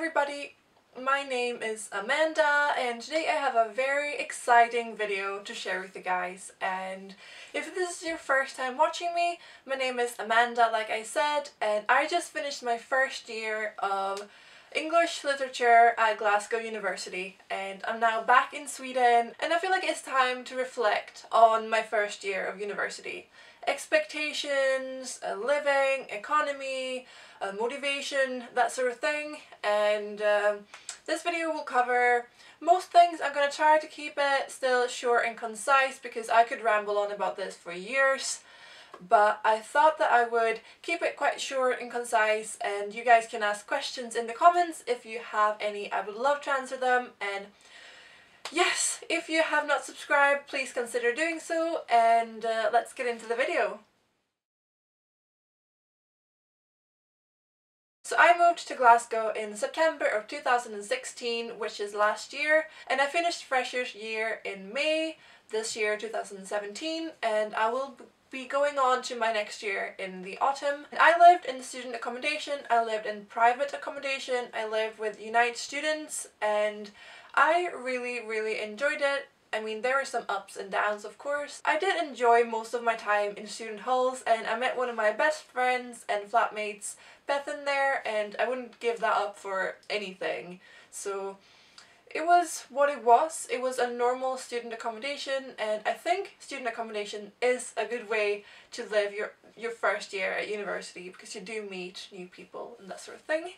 everybody, my name is Amanda and today I have a very exciting video to share with you guys. And if this is your first time watching me, my name is Amanda, like I said, and I just finished my first year of English literature at Glasgow University, and I'm now back in Sweden, and I feel like it's time to reflect on my first year of university. Expectations, living, economy, motivation, that sort of thing. And this video will cover most things. I'm going to try to keep it still short and concise because I could ramble on about this for years. But I thought that I would keep it quite short and concise, and you guys can ask questions in the comments if you have any. I would love to answer them. And yes, if you have not subscribed, please consider doing so, and let's get into the video. So I moved to Glasgow in September of 2016, which is last year, and I finished freshers year in May this year, 2017, and I will be going on to my next year in the autumn. And I lived in student accommodation, I lived in private accommodation, I lived with Unite students, and I really enjoyed it. I mean, there were some ups and downs, of course. I did enjoy most of my time in student halls, and I met one of my best friends and flatmates, Beth, in there, and I wouldn't give that up for anything. So it was what it was. It was a normal student accommodation, and I think student accommodation is a good way to live your first year at university because you do meet new people and that sort of thing.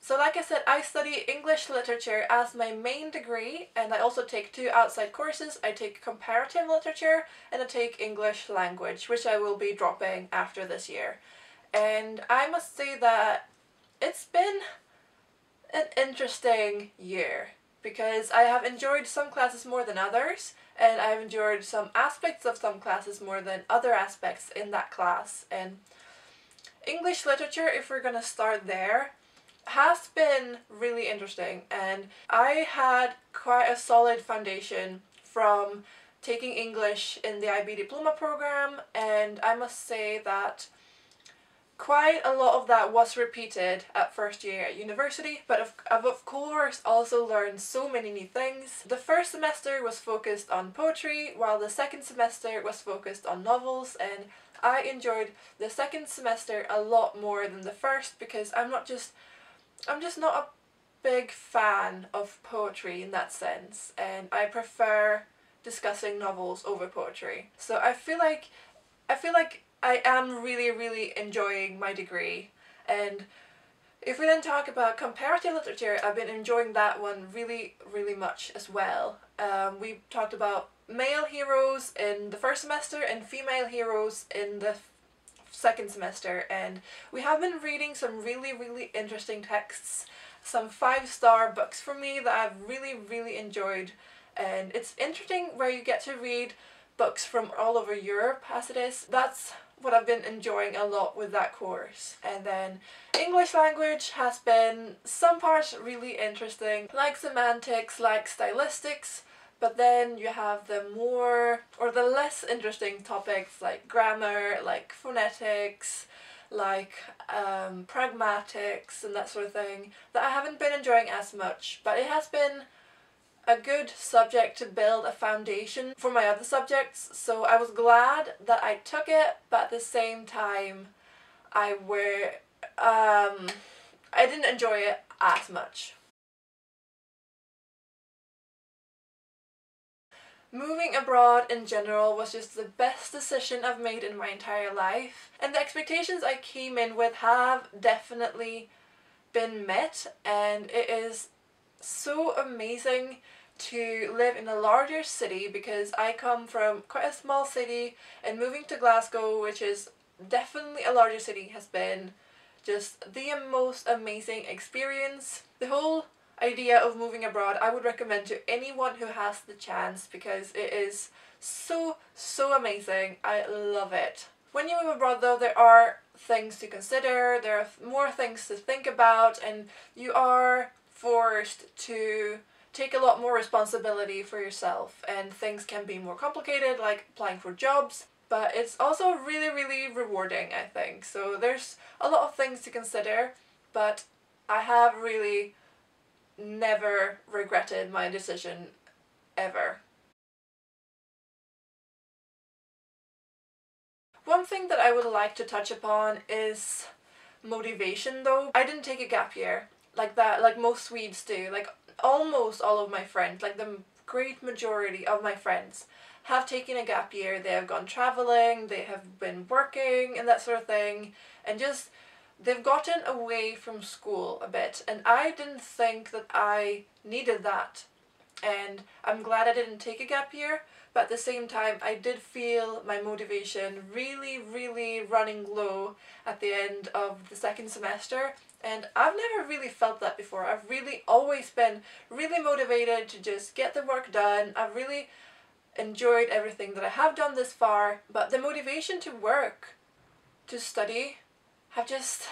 So like I said, I study English literature as my main degree, and I also take two outside courses. I take comparative literature and I take English language, which I will be dropping after this year. And I must say that it's been an interesting year because I have enjoyed some classes more than others, and I've enjoyed some aspects of some classes more than other aspects in that class. And English literature, if we're gonna start there, has been really interesting, and I had quite a solid foundation from taking English in the IB diploma program, and I must say that quite a lot of that was repeated at first year at university, but I've of course also learned so many new things. The first semester was focused on poetry, while the second semester was focused on novels, and I enjoyed the second semester a lot more than the first because I'm just not a big fan of poetry in that sense, and I prefer discussing novels over poetry. So I feel like I am really enjoying my degree. And if we then talk about comparative literature, I've been enjoying that one really much as well. We talked about male heroes in the first semester and female heroes in the second semester, and we have been reading some really interesting texts, some 5-star books for me that I've really enjoyed. And it's interesting where you get to read books from all over Europe as it is. That's what I've been enjoying a lot with that course. And then English language has been some parts really interesting, like semantics, like stylistics, but then you have the more or the less interesting topics like grammar, like phonetics, like pragmatics and that sort of thing that I haven't been enjoying as much. But it has been a good subject to build a foundation for my other subjects, so I was glad that I took it, but at the same time I didn't enjoy it as much. Moving abroad in general was just the best decision I've made in my entire life, and the expectations I came in with have definitely been met, and it is so amazing to live in a larger city because I come from quite a small city, and moving to Glasgow, which is definitely a larger city, has been just the most amazing experience. The whole idea of moving abroad I would recommend to anyone who has the chance because it is so amazing. I love it. When you move abroad though, there are things to consider, there are more things to think about, and you are forced to take a lot more responsibility for yourself, and things can be more complicated, like applying for jobs. but it's also really, really rewarding, I think. So there's a lot of things to consider, but I have really never regretted my decision ever. One thing that I would like to touch upon is motivation though. I didn't take a gap year like that, like most Swedes do. Like almost all of my friends, like the great majority of my friends have taken a gap year. They have gone traveling, they have been working and that sort of thing, and just they've gotten away from school a bit, and I didn't think that I needed that, and I'm glad I didn't take a gap year. But at the same time, I did feel my motivation really, really running low at the end of the second semester, and I've never really felt that before. I've really always been really motivated to just get the work done. I've really enjoyed everything that I have done this far, but the motivation to work, to study, have just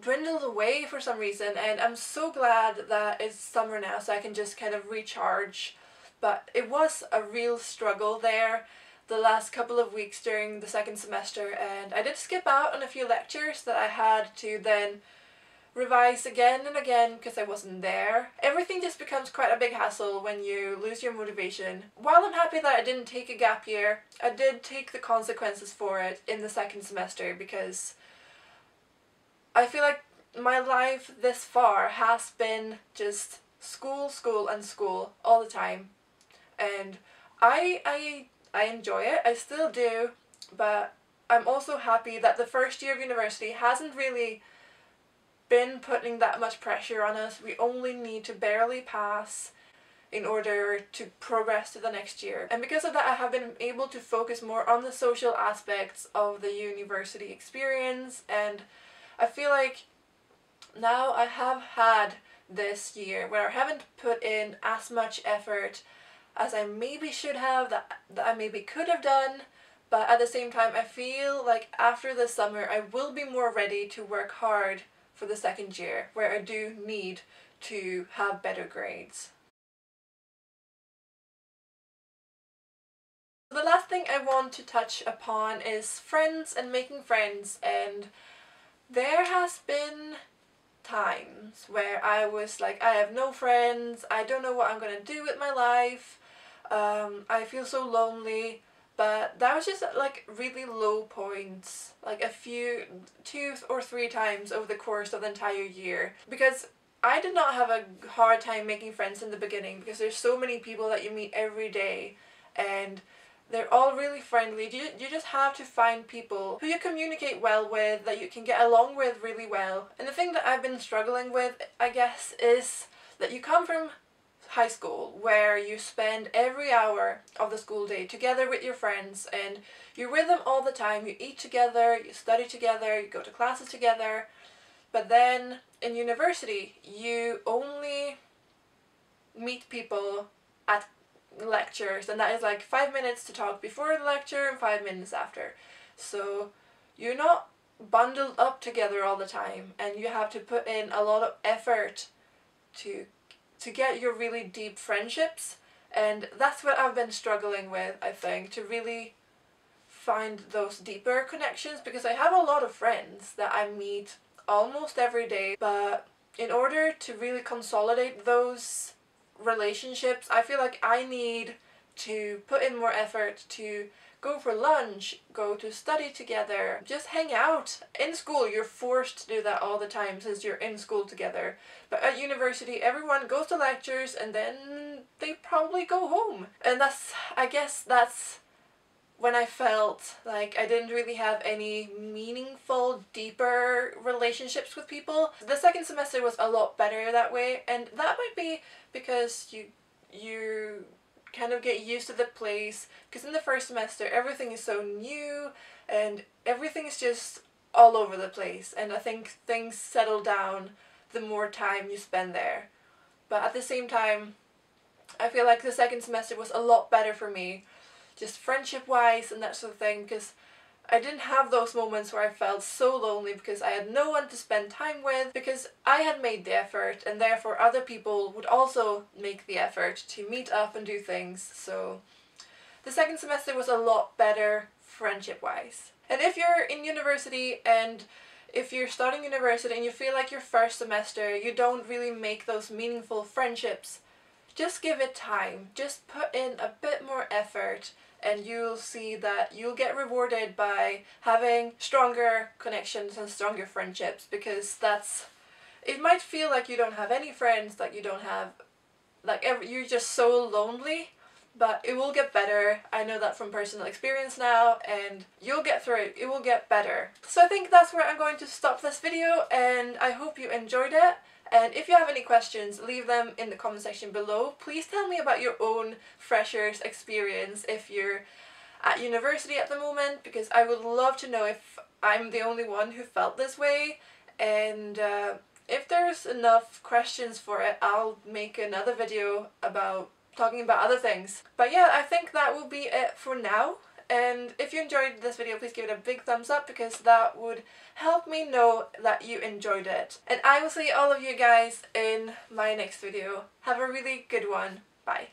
dwindled away for some reason, and I'm so glad that it's summer now so I can just kind of recharge. But it was a real struggle there the last couple of weeks during the second semester, and I did skip out on a few lectures that I had to then revise again and again because I wasn't there. Everything just becomes quite a big hassle when you lose your motivation. While I'm happy that I didn't take a gap year, I did take the consequences for it in the second semester, because I feel like my life this far has been just school, school and school all the time. And I enjoy it, I still do, but I'm also happy that the first year of university hasn't really been putting that much pressure on us. We only need to barely pass in order to progress to the next year. And because of that, I have been able to focus more on the social aspects of the university experience, and I feel like now I have had this year where I haven't put in as much effort as I maybe should have, that I maybe could have done, but at the same time I feel like after the summer I will be more ready to work hard for the second year, where I do need to have better grades. The last thing I want to touch upon is friends and making friends, and there has been times where I was like, I have no friends, I don't know what I'm gonna do with my life, I feel so lonely. But that was just like really low points, like a few, 2 or 3 times over the course of the entire year, because I did not have a hard time making friends in the beginning, because there's so many people that you meet every day and they're all really friendly. You just have to find people who you communicate well with, that you can get along with really well. And the thing that I've been struggling with, I guess, is that you come from high school where you spend every hour of the school day together with your friends, and you're with them all the time. You eat together, you study together, you go to classes together. But then in university, you only meet people at lectures, and that is like 5 minutes to talk before the lecture and 5 minutes after. So you're not bundled up together all the time, and you have to put in a lot of effort to get your really deep friendships. And that's what I've been struggling with, I think, to really find those deeper connections, because I have a lot of friends that I meet almost every day, but in order to really consolidate those relationships, I feel like I need to put in more effort to go for lunch, go to study together, just hang out. In school, you're forced to do that all the time since you're in school together. But at university, everyone goes to lectures and then they probably go home. And I guess that's when I felt like I didn't really have any meaningful, deeper relationships with people. The second semester was a lot better that way, and that might be because you kind of get used to the place, because in the first semester everything is so new and everything is just all over the place, and I think things settle down the more time you spend there. But at the same time, I feel like the second semester was a lot better for me, just friendship wise and that sort of thing, because I didn't have those moments where I felt so lonely because I had no one to spend time with, because I had made the effort and therefore other people would also make the effort to meet up and do things. So the second semester was a lot better friendship-wise. And if you're in university and if you're starting university and you feel like your first semester you don't really make those meaningful friendships, just give it time. Just put in a bit more effort and you'll see that you'll get rewarded by having stronger connections and stronger friendships, because it might feel like you don't have any friends, like you don't have, you're just so lonely, but it will get better. I know that from personal experience now, and you'll get through it. It will get better. So I think that's where I'm going to stop this video, and I hope you enjoyed it. And if you have any questions, leave them in the comment section below. Please tell me about your own freshers experience if you're at university at the moment, because I would love to know if I'm the only one who felt this way. And if there's enough questions for it, I'll make another video about talking about other things. But yeah, I think that will be it for now. And if you enjoyed this video, please give it a big thumbs up, because that would help me know that you enjoyed it. And I will see all of you guys in my next video. Have a really good one. Bye.